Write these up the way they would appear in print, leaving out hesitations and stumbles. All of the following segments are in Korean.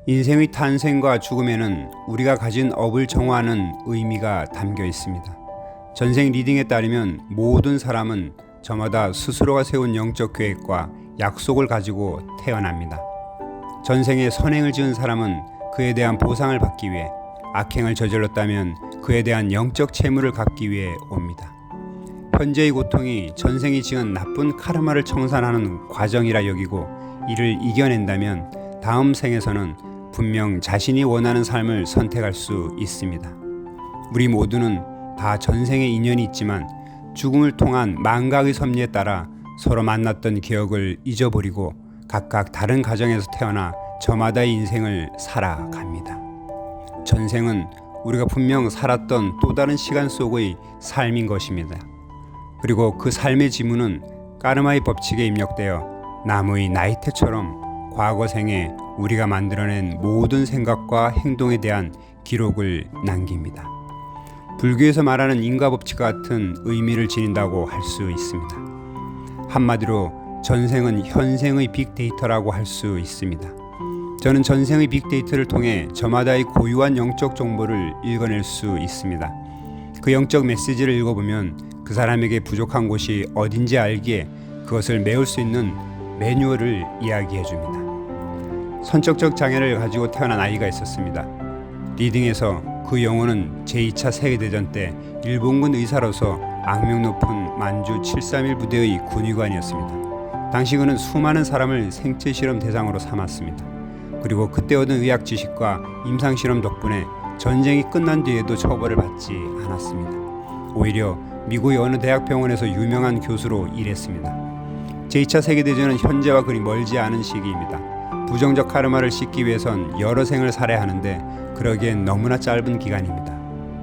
인생의 탄생과 죽음에는 우리가 가진 업을 정화하는 의미가 담겨 있습니다. 전생 리딩에 따르면 모든 사람은 저마다 스스로가 세운 영적 계획과 약속을 가지고 태어납니다. 전생에 선행을 지은 사람은 그에 대한 보상을 받기 위해, 악행을 저질렀다면 그에 대한 영적 채무를 갚기 위해 옵니다. 현재의 고통이 전생이 지은 나쁜 카르마를 청산하는 과정이라 여기고 이를 이겨낸다면 다음 생에서는 분명 자신이 원하는 삶을 선택할 수 있습니다. 우리 모두는 다 전생의 인연이 있지만 죽음을 통한 망각의 섭리에 따라 서로 만났던 기억을 잊어버리고 각각 다른 가정에서 태어나 저마다의 인생을 살아갑니다. 전생은 우리가 분명 살았던 또 다른 시간 속의 삶인 것입니다. 그리고 그 삶의 지문은 까르마의 법칙에 입력되어 나무의 나이테처럼 과거 생에 우리가 만들어낸 모든 생각과 행동에 대한 기록을 남깁니다. 불교에서 말하는 인과법칙과 같은 의미를 지닌다고 할 수 있습니다. 한마디로 전생은 현생의 빅데이터라고 할 수 있습니다. 저는 전생의 빅데이터를 통해 저마다의 고유한 영적 정보를 읽어낼 수 있습니다. 그 영적 메시지를 읽어보면 그 사람에게 부족한 곳이 어딘지 알기에 그것을 메울 수 있는 매뉴얼을 이야기해 줍니다. 선천적 장애를 가지고 태어난 아이가 있었습니다. 리딩에서 그 영혼은 제2차 세계대전 때 일본군 의사로서 악명 높은 만주 731 부대의 군의관이었습니다. 당시 그는 수많은 사람을 생체 실험 대상으로 삼았습니다. 그리고 그때 얻은 의학 지식과 임상 실험 덕분에 전쟁이 끝난 뒤에도 처벌을 받지 않았습니다. 오히려 미국의 어느 대학병원에서 유명한 교수로 일했습니다. 제2차 세계대전은 현재와 그리 멀지 않은 시기입니다. 부정적 카르마를 씻기 위해선 여러 생을 살아야 하는데 그러기엔 너무나 짧은 기간입니다.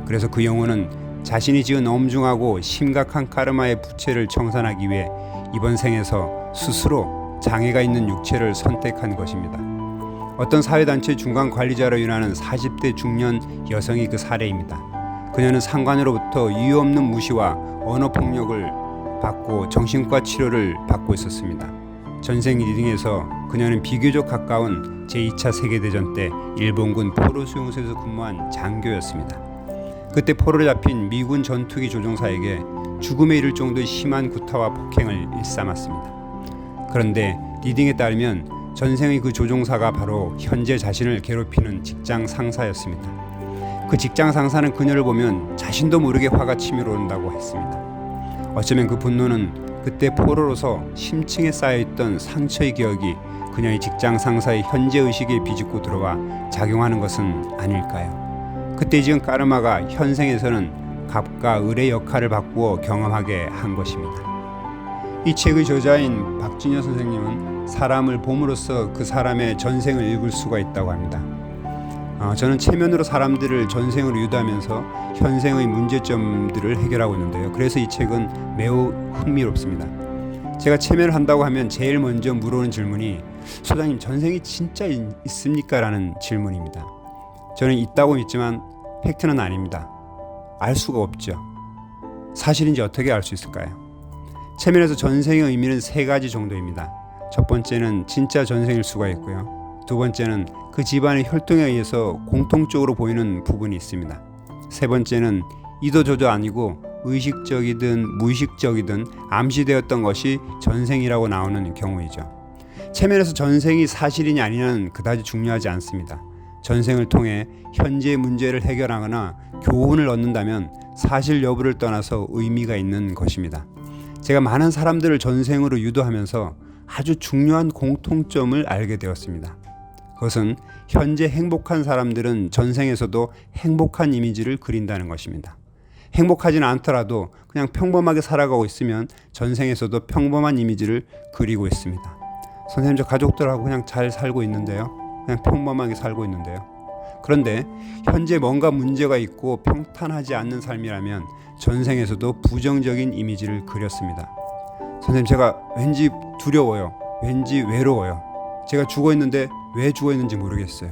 그래서 그 영혼은 자신이 지은 엄중하고 심각한 카르마의 부채를 청산하기 위해 이번 생에서 스스로 장애가 있는 육체를 선택한 것입니다. 어떤 사회단체 중간 관리자로 일하는 40대 중년 여성이 그 사례입니다. 그녀는 상관으로부터 이유 없는 무시와 언어폭력을 받고 정신과 치료를 받고 있었습니다. 전생 리딩에서 그녀는 비교적 가까운 제2차 세계대전 때 일본군 포로 수용소에서 근무한 장교였습니다. 그때 포로로 잡힌 미군 전투기 조종사에게 죽음에 이를 정도의 심한 구타와 폭행을 일삼았습니다. 그런데 리딩에 따르면 전생의 그 조종사가 바로 현재 자신을 괴롭히는 직장 상사였습니다. 그 직장 상사는 그녀를 보면 자신도 모르게 화가 치밀어 오른다고 했습니다. 어쩌면 그 분노는 그때 포로로서 심층에 쌓여있던 상처의 기억이 그녀의 직장 상사의 현재 의식에 비집고 들어와 작용하는 것은 아닐까요? 그때 지은 까르마가 현생에서는 갑과 을의 역할을 바꾸어 경험하게 한 것입니다. 이 책의 저자인 박진여 선생님은 사람을 봄으로써 그 사람의 전생을 읽을 수가 있다고 합니다. 저는 체면으로 사람들을 전생으로 유도하면서 현생의 문제점들을 해결하고 있는데요. 그래서 이 책은 매우 흥미롭습니다. 제가 체면을 한다고 하면 제일 먼저 물어오는 질문이 소장님 전생이 진짜 있습니까? 라는 질문입니다. 저는 있다고 믿지만 팩트는 아닙니다. 알 수가 없죠. 사실인지 어떻게 알 수 있을까요? 체면에서 전생의 의미는 세 가지 정도입니다. 첫 번째는 진짜 전생일 수가 있고요. 두 번째는 그 집안의 혈통에 의해서 공통적으로 보이는 부분이 있습니다. 세 번째는 이도저도 아니고 의식적이든 무의식적이든 암시되었던 것이 전생이라고 나오는 경우이죠. 체면에서 전생이 사실이냐 아니냐는 그다지 중요하지 않습니다. 전생을 통해 현재의 문제를 해결하거나 교훈을 얻는다면 사실 여부를 떠나서 의미가 있는 것입니다. 제가 많은 사람들을 전생으로 유도하면서 아주 중요한 공통점을 알게 되었습니다. 그것은 현재 행복한 사람들은 전생에서도 행복한 이미지를 그린다는 것입니다. 행복하지는 않더라도 그냥 평범하게 살아가고 있으면 전생에서도 평범한 이미지를 그리고 있습니다. 선생님, 저 가족들하고 그냥 잘 살고 있는데요. 그냥 평범하게 살고 있는데요. 그런데 현재 뭔가 문제가 있고 평탄하지 않는 삶이라면 전생에서도 부정적인 이미지를 그렸습니다. 선생님, 제가 왠지 두려워요. 왠지 외로워요. 제가 죽어 있는데 왜 죽어 있는지 모르겠어요.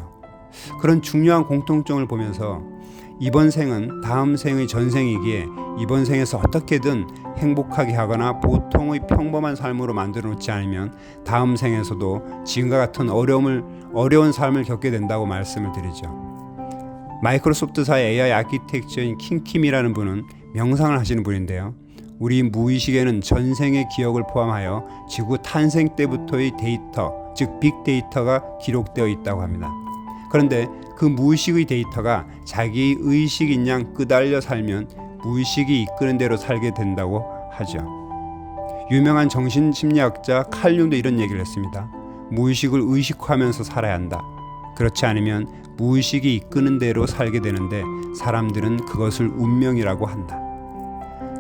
그런 중요한 공통점을 보면서 이번 생은 다음 생의 전생이기에 이번 생에서 어떻게든 행복하게 하거나 보통의 평범한 삶으로 만들어 놓지 않으면 다음 생에서도 지금과 같은 어려운 삶을 겪게 된다고 말씀을 드리죠. 마이크로소프트사의 AI 아키텍처인 킹킴이라는 분은 명상을 하시는 분인데요. 우리 무의식에는 전생의 기억을 포함하여 지구 탄생 때부터의 데이터, 즉 빅데이터가 기록되어 있다고 합니다. 그런데 그 무의식의 데이터가 자기의 의식인 양 끄달려 살면 무의식이 이끄는 대로 살게 된다고 하죠. 유명한 정신심리학자 칼 융도 이런 얘기를 했습니다. 무의식을 의식화하면서 살아야 한다. 그렇지 않으면 무의식이 이끄는 대로 살게 되는데 사람들은 그것을 운명이라고 한다.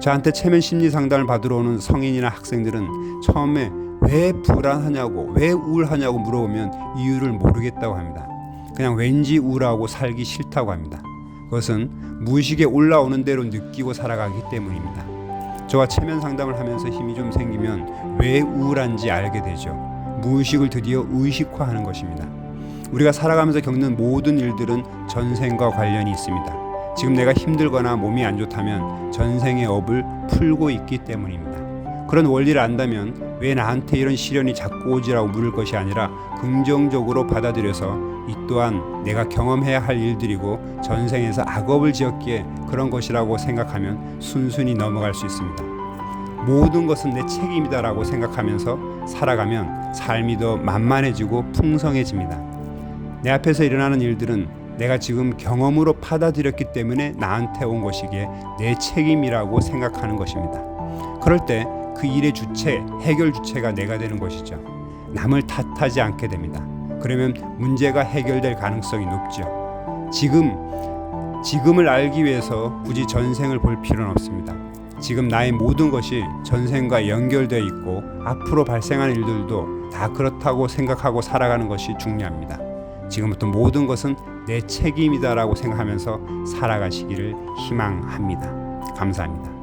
저한테 체면 심리 상담을 받으러 오는 성인이나 학생들은 처음에 왜 불안하냐고, 왜 우울하냐고 물어보면 이유를 모르겠다고 합니다. 그냥 왠지 우울하고 살기 싫다고 합니다. 그것은 무의식에 올라오는 대로 느끼고 살아가기 때문입니다. 저와 체면 상담을 하면서 힘이 좀 생기면 왜 우울한지 알게 되죠. 무의식을 드디어 의식화하는 것입니다. 우리가 살아가면서 겪는 모든 일들은 전생과 관련이 있습니다. 지금 내가 힘들거나 몸이 안 좋다면 전생의 업을 풀고 있기 때문입니다. 그런 원리를 안다면 왜 나한테 이런 시련이 자꾸 오지라고 물을 것이 아니라 긍정적으로 받아들여서 이 또한 내가 경험해야 할 일들이고 전생에서 악업을 지었기에 그런 것이라고 생각하면 순순히 넘어갈 수 있습니다. 모든 것은 내 책임이다라고 생각하면서 살아가면 삶이 더 만만해지고 풍성해집니다. 내 앞에서 일어나는 일들은 내가 지금 경험으로 받아들였기 때문에 나한테 온 것이기에 내 책임이라고 생각하는 것입니다. 그럴 때 그 일의 주체, 해결 주체가 내가 되는 것이죠. 남을 탓하지 않게 됩니다. 그러면 문제가 해결될 가능성이 높죠. 지금을 알기 위해서 굳이 전생을 볼 필요는 없습니다. 지금 나의 모든 것이 전생과 연결되어 있고 앞으로 발생하는 일들도 다 그렇다고 생각하고 살아가는 것이 중요합니다. 지금부터 모든 것은 내 책임이다라고 생각하면서 살아가시기를 희망합니다. 감사합니다.